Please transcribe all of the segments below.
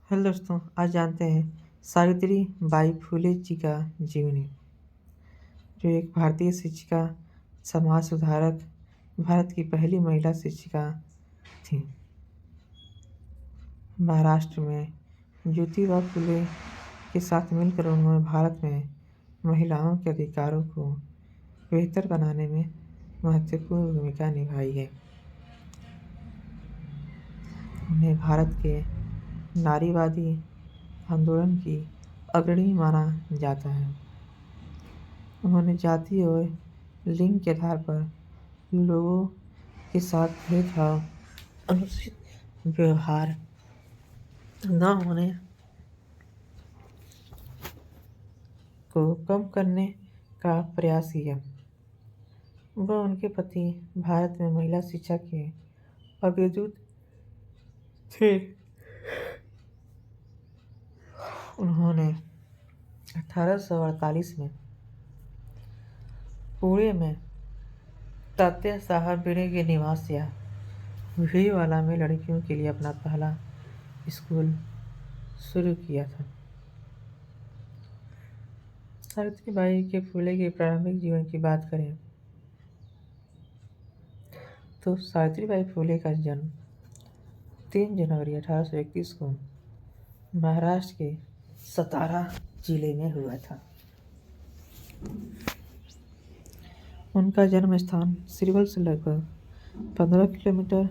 Hello दोस्तों, आज जानते हैं सावित्री बाई फुले जी का जीवनी। जो एक भारतीय शिक्षिका, समाज सुधारक, भारत की पहली महिला शिक्षिका थी। महाराष्ट्र में ज्योतिबा फुले के साथ मिलकर उन्होंने भारत में महिलाओं के अधिकारों को बेहतर बनाने में महत्वपूर्ण भूमिका निभाई है। उन्हें भारत के नारीवादी आंदोलन की अग्रणी माना जाता है। उन्होंने जाति और लिंग के आधार पर लोगों के साथ भेदभाव, अनुचित व्यवहार न होने को कम करने का प्रयास किया। वह उनके पति भारत में महिला शिक्षा के अग्रदूत थे। उन्होंने 1848 में पुणे में तात्या साहब भिड़े के निवास या भिड़ेवाला में लड़कियों के लिए अपना पहला स्कूल शुरू किया था। सावित्रीबाई के फुले के प्रारंभिक जीवन की बात करें तो सावित्रीबाई फुले का जन्म 3 जनवरी 1831 को महाराष्ट्र के सतारा जिले में हुआ था। उनका जन्म स्थान सिरवल से लगभग 15 किलोमीटर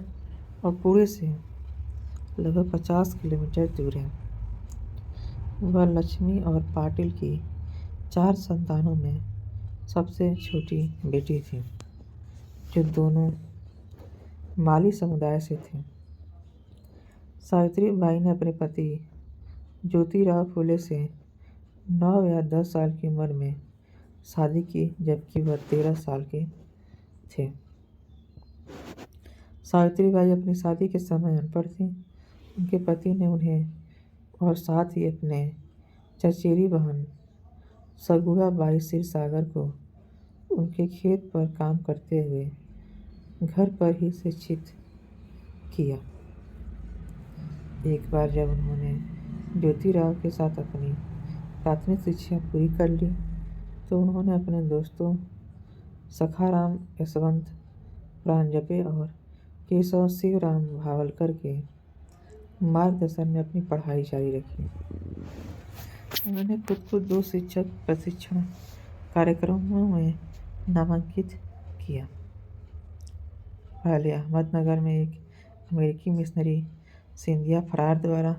और पुणे से लगभग 50 किलोमीटर दूर है। वह लक्ष्मी और पाटिल की 4 संतानों में सबसे छोटी बेटी थी, जो दोनों माली समुदाय से थे। सावित्रीबाई ने अपने पति ज्योतिराव फुले से 9 या 10 साल की उम्र में शादी की, जबकि वह 13 साल के थे। सावित्रीबाई अपनी शादी के समय अनपढ़ थीं। उनके पति ने उन्हें और साथ ही अपने चचेरी बहन सगुणाबाई क्षीरसागर को उनके खेत पर काम करते हुए घर पर ही शिक्षित किया। एक बार जब उन्होंने ज्योतिराव के साथ अपनी प्राथमिक शिक्षा पूरी कर ली, तो उन्होंने अपने दोस्तों सखाराम यशवंत प्रांजपे और केशव शिवराम भावलकर के मार्गदर्शन में अपनी पढ़ाई जारी रखी। उन्होंने खुद को 2 शिक्षक प्रशिक्षण कार्यक्रमों में नामांकित किया। पहले अहमदनगर में एक अमेरिकी मिशनरी सिंधिया फरार द्वारा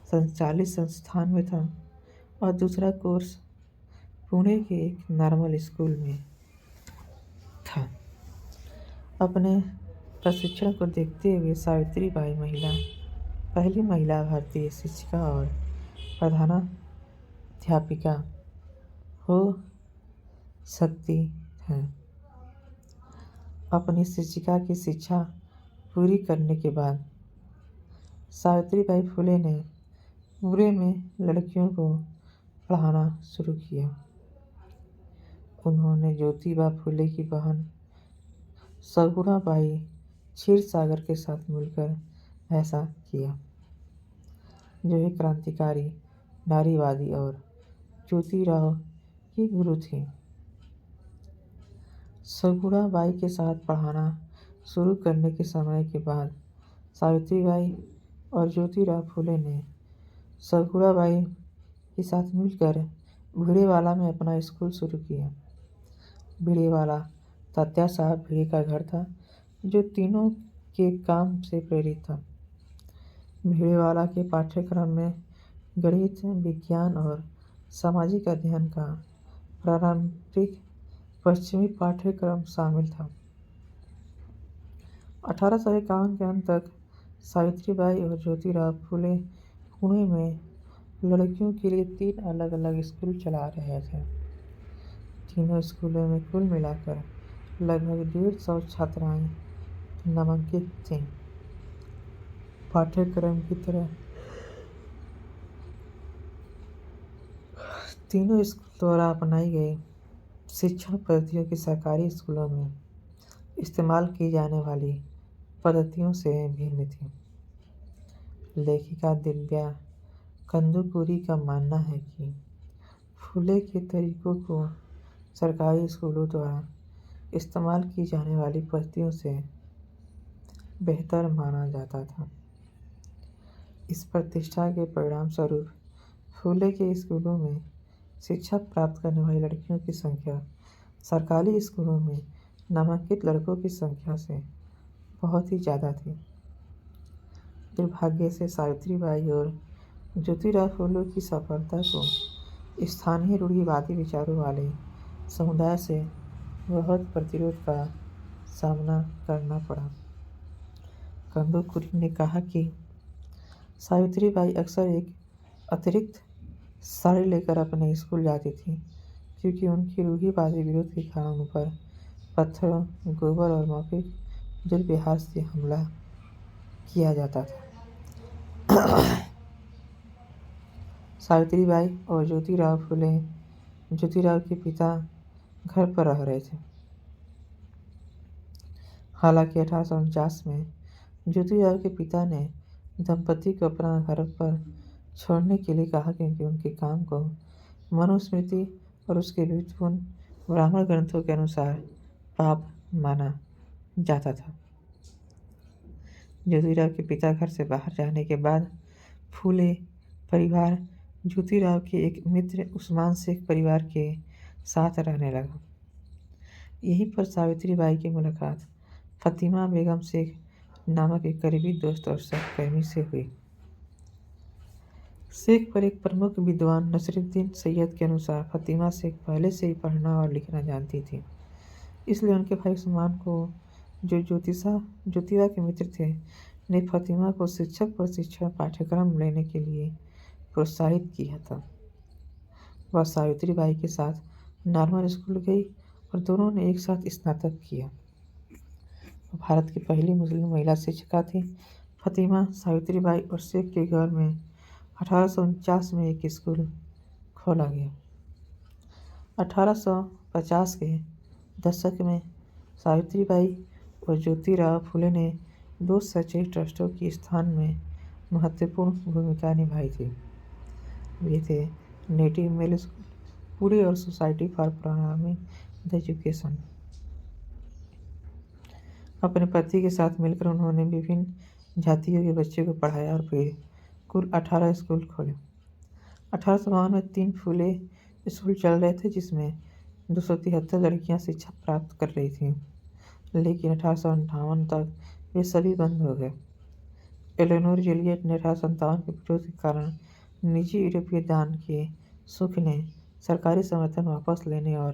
संचालित संस्थान में था और दूसरा कोर्स पुणे के एक नॉर्मल स्कूल में था। अपने प्रशिक्षण को देखते हुए सावित्रीबाई पहली महिला भारतीय शिक्षिका और प्रधानाध्यापिका हो सकती हैं। अपनी शिक्षिका की शिक्षा पूरी करने के बाद सावित्रीबाई फुले ने पुणे में लड़कियों को पढ़ाना शुरू किया। उन्होंने ज्योतिबा फुले की बहन सगुणाबाई क्षीरसागर के साथ मिलकर ऐसा किया, जो एक क्रांतिकारी नारीवादी और ज्योतिराव की गुरु थी। सगुणाबाई के साथ पढ़ाना शुरू करने के समय के बाद सावित्रीबाई और ज्योतिराव फुले ने सगुणाबाई के साथ मिलकर भिड़ेवाला में अपना स्कूल शुरू किया। भिड़ेवाला तात्या साहब भिड़े का घर था, जो तीनों के काम से प्रेरित था। भिड़ेवाला के पाठ्यक्रम में गणित, विज्ञान और सामाजिक अध्ययन का पारंपरिक पश्चिमी पाठ्यक्रम शामिल था। 1851 के अंत तक सावित्रीबाई और ज्योतिराव फुले पुणे में लड़कियों के लिए 3 अलग-अलग स्कूल चला रहे थे। तीनों स्कूलों में कुल मिलाकर लगभग 150 छात्राएं नामांकित थीं। पाठ्यक्रम की तरह तीनों स्कूल द्वारा अपनाई गई शिक्षण पद्धतियों की सरकारी स्कूलों में इस्तेमाल की जाने वाली पद्धतियों से भिन्न थी। लेखिका दिव्या कंदुकुरी का मानना है कि फुले के तरीकों को सरकारी स्कूलों द्वारा इस्तेमाल की जाने वाली पद्धतियों से बेहतर माना जाता था। इस प्रतिष्ठा के परिणामस्वरूप फुले के स्कूलों में शिक्षा प्राप्त करने वाली लड़कियों की संख्या सरकारी स्कूलों में नामांकित लड़कों की संख्या से बहुत ही ज़्यादा थी। दुर्भाग्य से सावित्रीबाई और ज्योतिराव फुले की सफलता को स्थानीय रूढ़िवादी विचारों वाले समुदाय से बहुत प्रतिरोध का सामना करना पड़ा। कंदुकुरी ने कहा कि सावित्रीबाई अक्सर एक अतिरिक्त साड़ी लेकर अपने स्कूल जाती थी क्योंकि उनकी रूढ़िवादी विरोध के कारण उन पर पत्थरों, गोबर और मौखिक दुर्व्यवहार से हमला किया जाता था। सावित्रीबाई और ज्योतिराव के पिता घर पर रह रहे थे। हालांकि 1849 में ज्योतिराव के पिता ने दंपति को अपना घर पर छोड़ने के लिए कहा क्योंकि उनके काम को मनुस्मृति और उसके व्युत्पन्न ब्राह्मण ग्रंथों के अनुसार पाप माना जाता था। ज्योतिराव के पिता घर से बाहर जाने के बाद फूले परिवार ज्योतिराव के एक मित्र उस्मान शेख परिवार के साथ रहने लगा। यहीं पर सावित्रीबाई की मुलाकात फतिमा बेगम शेख नामक एक करीबी दोस्त और सहकर्मी से हुई। शेख पर एक प्रमुख विद्वान नसरुद्दीन सैयद के अनुसार फतिमा शेख पहले से ही पढ़ना और लिखना जानती थी, इसलिए उनके भाई उस्मान को, जो ज्योतिराव के मित्र थे, ने फतिमा को शिक्षक प्रशिक्षण पाठ्यक्रम लेने के लिए प्रोत्साहित किया था। वह सावित्रीबाई के साथ नॉर्मल स्कूल गई और दोनों ने एक साथ स्नातक किया। वह भारत की पहली मुस्लिम महिला शिक्षिका थी। फतिमा, सावित्रीबाई और शेख के घर में 1849 में एक स्कूल खोला गया। 1850 के दशक में सावित्रीबाई और ज्योतिराव फुले ने दो शैक्षणिक ट्रस्टों की स्थान में महत्वपूर्ण भूमिका निभाई थी। वे थे नेटिव मेल स्कूल पुणे और सोसाइटी फॉर प्राइमरी एजुकेशन। अपने पति के साथ मिलकर उन्होंने विभिन्न जातियों के बच्चों को पढ़ाया और फिर कुल 18 स्कूल खोले। 1852 में 3 फुले स्कूल चल रहे थे जिसमें 273 लड़कियां शिक्षा प्राप्त कर रही थीं, लेकिन 1858 तक वे सभी बंद हो गए। एलेनोर जूलियट ने 1857 के विरोध के कारण निजी यूरोपीय दान के सुख ने सरकारी समर्थन वापस लेने और